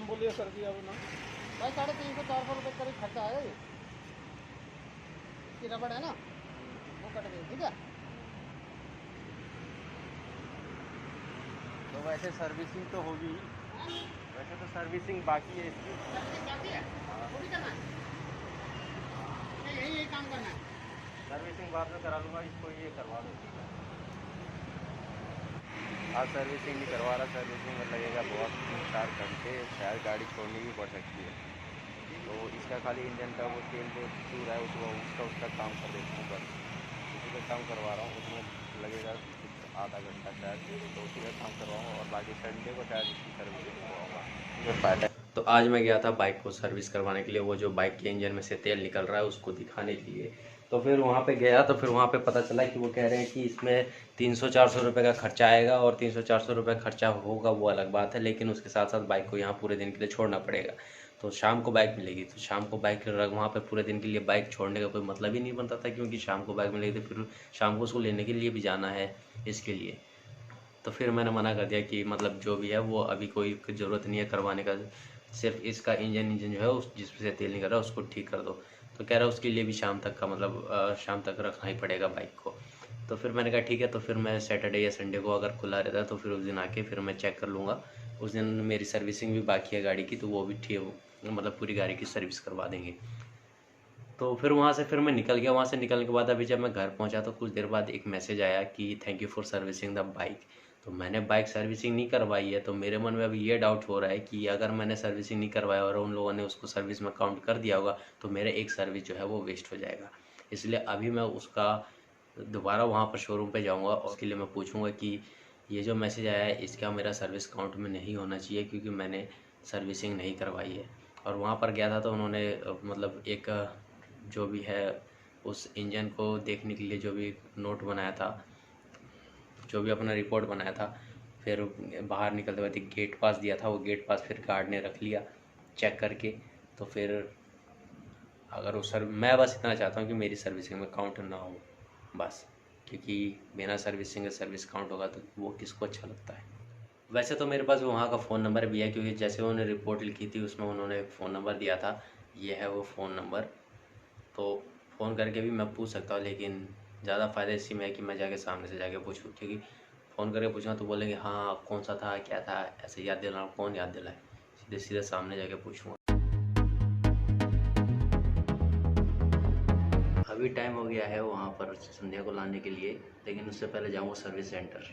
दाम बोलिए सर जी अब ना भाई 350-400 रुपये करीब खर्चा आएगा ये। इसकी रबड़ है ना वो कट गई, ठीक है। तो वैसे सर्विसिंग तो होगी, वैसे तो सर्विसिंग बाकी है इसकी। सर्विसिंग बाकी है, वो भी करना है, यही काम करना है। सर्विसिंग बाद में करा लूँगा, इसको ये करवा दो। आज सर्विसिंग नहीं करवा रहा, सर्विसिंग में लगेगा बहुत 3-4 घंटे, शायद गाड़ी छोड़नी भी पड़ सकती है। तो इसका खाली इंजन का वो तेल जो चूर है उसका काम कर देता हूँ बस। उसी का काम करवा रहा हूँ, उसमें लगेगा आधा घंटा शायद, तो उसी का काम करवाऊँ और बाकी संडे को शायद इसकी सर्विसिंग करवाऊँगा। जो फायदा। तो आज मैं गया था बाइक को सर्विस करवाने के लिए, वो जो बाइक के इंजन में से तेल निकल रहा है उसको दिखाने के लिए। तो फिर वहाँ पे गया तो फिर वहाँ पे पता चला कि वो कह रहे हैं कि इसमें 300-400 रुपये का खर्चा आएगा, और 300-400 रुपये खर्चा होगा वो अलग बात है, लेकिन उसके साथ साथ बाइक को यहाँ पूरे दिन के लिए छोड़ना पड़ेगा। तो शाम को बाइक मिलेगी, तो शाम को बाइक वहाँ पे पूरे दिन के लिए बाइक छोड़ने का कोई मतलब ही नहीं बनता था, क्योंकि शाम को बाइक मिलेगी तो फिर शाम को उसको लेने के लिए भी जाना है इसके लिए। तो फिर मैंने मना कर दिया कि मतलब जो भी है वो अभी कोई ज़रूरत नहीं है करवाने का, सिर्फ इसका इंजन जो है उस जिससे तेल निकल रहा है उसको ठीक कर दो। तो कह रहा है उसके लिए भी शाम तक का मतलब शाम तक रखना ही पड़ेगा बाइक को। तो फिर मैंने कहा ठीक है, तो फिर मैं सैटरडे या संडे को अगर खुला रहता है तो फिर उस दिन आके फिर मैं चेक कर लूँगा। उस दिन मेरी सर्विसिंग भी बाकी है गाड़ी की, तो वो भी ठीक मतलब पूरी गाड़ी की सर्विस करवा देंगे। तो फिर वहाँ से फिर मैं निकल गया। वहाँ से निकलने के बाद अभी जब मैं घर पहुँचा तो कुछ देर बाद एक मैसेज आया कि thank you for servicing the bike. तो मैंने बाइक सर्विसिंग नहीं करवाई है, तो मेरे मन में अभी ये डाउट हो रहा है कि अगर मैंने सर्विसिंग नहीं करवाया और उन लोगों ने उसको सर्विस में काउंट कर दिया होगा तो मेरे एक सर्विस जो है वो वेस्ट हो जाएगा। इसलिए अभी मैं उसका दोबारा वहाँ पर शोरूम पे जाऊँगा और उसके लिए मैं पूछूँगा कि ये जो मैसेज आया है इसका मेरा सर्विस काउंट में नहीं होना चाहिए, क्योंकि मैंने सर्विसिंग नहीं करवाई है। और वहाँ पर गया था तो उन्होंने मतलब एक जो भी है उस इंजन को देखने के लिए जो भी नोट बनाया था, जो भी अपना रिपोर्ट बनाया था, फिर बाहर निकलते वक्त एक गेट पास दिया था, वो गेट पास फिर गार्ड ने रख लिया चेक करके। तो फिर अगर वो मैं बस इतना चाहता हूँ कि मेरी सर्विसिंग में काउंट ना हो बस, क्योंकि बिना सर्विसिंग के सर्विस काउंट होगा तो वो किसको अच्छा लगता है। वैसे तो मेरे पास वहाँ का फ़ोन नंबर भी है, क्योंकि जैसे उन्होंने रिपोर्ट लिखी थी उसमें उन्होंने एक फ़ोन नंबर दिया था, ये है वो फ़ोन नंबर। तो फ़ोन करके भी मैं पूछ सकता हूँ, लेकिन ज़्यादा फ़ायदा इसी में है कि मैं जाके सामने से जाके पूछूँ, क्योंकि फ़ोन करके पूछना तो बोलेंगे हाँ कौन सा था क्या था, ऐसे याद दिलाना कौन याद दिलाए, सीधे सीधे सामने जाके पूछूँगा। अभी टाइम हो गया है वहाँ पर संध्या को लाने के लिए, लेकिन उससे पहले जाऊँगा सर्विस सेंटर।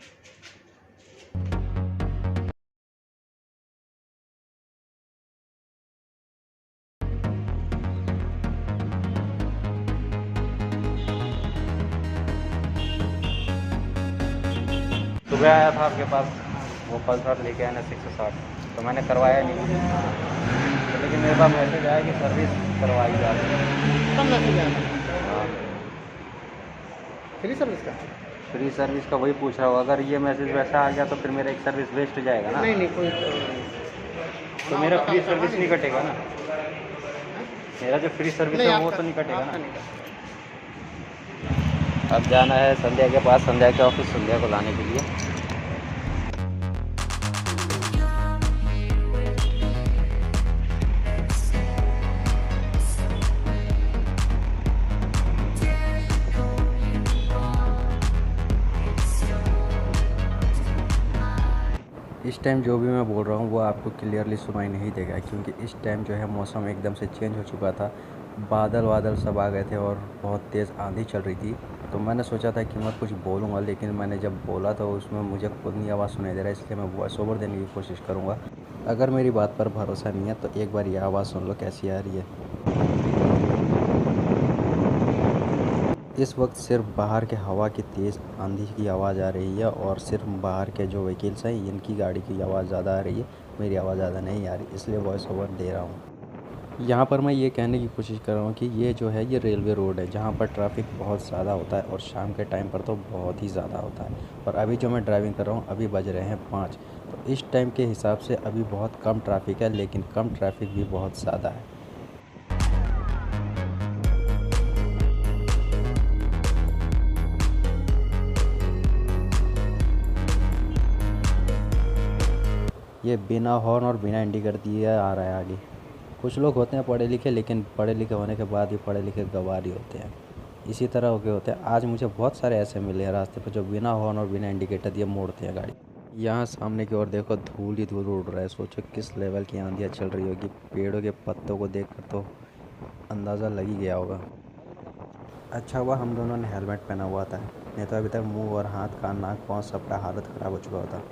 सुबह आया था आपके पास वो पल्सर लेके आया ना 660, तो मैंने करवाया नहीं, तो लेकिन मेरे पास मैसेज आया कि सर्विस करवाई जा रही है। कब मैसेज आया? हाँ, फ्री सर्विस का? फ्री सर्विस का वही पूछ रहा हूँ। अगर ये मैसेज वैसा आ गया तो फिर मेरा एक सर्विस वेस्ट हो जाएगा ना। नहीं कोई तो मेरा फ्री सर्विस नहीं कटेगा ना, मेरा जो फ्री सर्विस है वो तो नहीं कटेगा ना। अब जाना है संध्या के पास, संध्या के ऑफिस, संध्या को लाने के लिए। इस टाइम जो भी मैं बोल रहा हूँ वो आपको क्लियरली सुनाई नहीं देगा, क्योंकि इस टाइम जो है मौसम एकदम से चेंज हो चुका था, बादल सब आ गए थे और बहुत तेज़ आंधी चल रही थी। तो मैंने सोचा था कि मैं कुछ बोलूँगा, लेकिन मैंने जब बोला तो उसमें मुझे खुद नहीं आवाज़ सुनाई दे रहा है, इसलिए मैं वॉइस ओवर देने की कोशिश करूँगा। अगर मेरी बात पर भरोसा नहीं है तो एक बार ये आवाज़ सुन लो कैसी आ रही है। इस वक्त सिर्फ बाहर के हवा की तेज़ आंधी की आवाज़ आ रही है, और सिर्फ बाहर के जो व्हीकल्स हैं इनकी गाड़ी की आवाज़ ज़्यादा आ रही है, मेरी आवाज़ ज़्यादा नहीं आ रही, इसलिए वॉइस ओवर दे रहा हूँ। यहाँ पर मैं ये कहने की कोशिश कर रहा हूँ कि ये जो है ये रेलवे रोड है, जहाँ पर ट्रैफिक बहुत ज़्यादा होता है, और शाम के टाइम पर तो बहुत ही ज़्यादा होता है। और अभी जो मैं ड्राइविंग कर रहा हूँ अभी बज रहे हैं 5, तो इस टाइम के हिसाब से अभी बहुत कम ट्रैफिक है, लेकिन कम ट्रैफिक भी बहुत ज़्यादा है। ये बिना हॉर्न और बिना इंडिकेटर दिए आ रहा है आगे। कुछ लोग होते हैं पढ़े लिखे, लेकिन पढ़े लिखे होने के बाद ही पढ़े लिखे गंवार ही होते हैं। इसी तरह के होते हैं। आज मुझे बहुत सारे ऐसे मिले हैं रास्ते पर जो बिना हॉर्न और बिना इंडिकेटर दिए मोड़ते हैं गाड़ी। यहाँ सामने की ओर देखो, धूल ही धूल उड़ रहा है। सोचो किस लेवल की आंधियाँ चल रही होगी। पेड़ों के पत्तों को देखकर तो अंदाज़ा लग ही गया होगा। अच्छा हुआ हम दोनों ने हेलमेट पहना हुआ था, नहीं तो अभी तक मुंह और हाथ, कान, नाक, पाँव सबका हालत ख़राब हो चुका होता।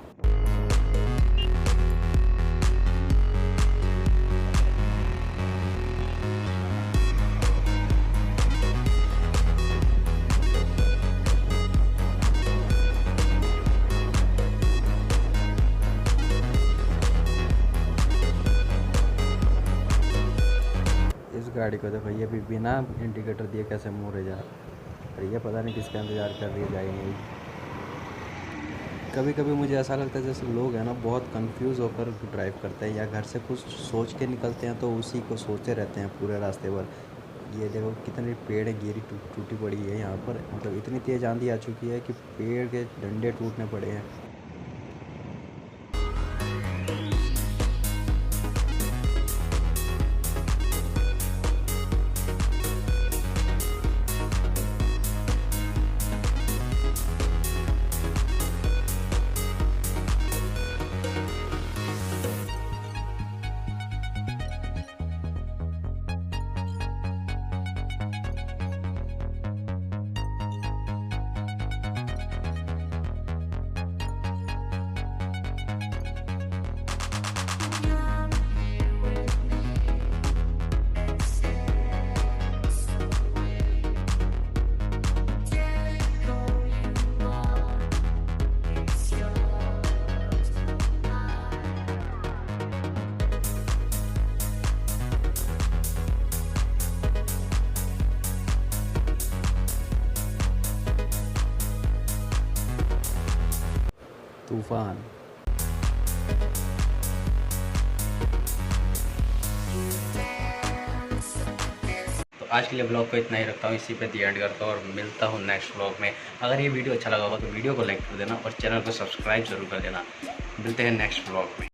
इस गाड़ी को देखो, ये भी बिना इंडिकेटर दिए कैसे मुड़े जा रहा है। ये पता नहीं किसका इंतज़ार कर रही है जाएंगे। कभी कभी मुझे ऐसा लगता है जैसे लोग हैं ना, बहुत कंफ्यूज होकर ड्राइव करते हैं या घर से कुछ सोच के निकलते हैं तो उसी को सोचते रहते हैं पूरे रास्ते भर। ये देखो कितने पेड़ गिरी टूटी पड़ी है यहाँ पर। मतलब इतनी तेज़ आंधी आ चुकी है कि पेड़ के डंडे टूटने पड़े हैं। तूफान। तो आज के लिए ब्लॉग को इतना ही रखता हूँ, इसी पे दी एंड करता हूँ और मिलता हूँ नेक्स्ट ब्लॉग में। अगर ये वीडियो अच्छा लगा होगा तो वीडियो को लाइक कर देना और चैनल को सब्सक्राइब जरूर कर देना। मिलते हैं नेक्स्ट ब्लॉग में।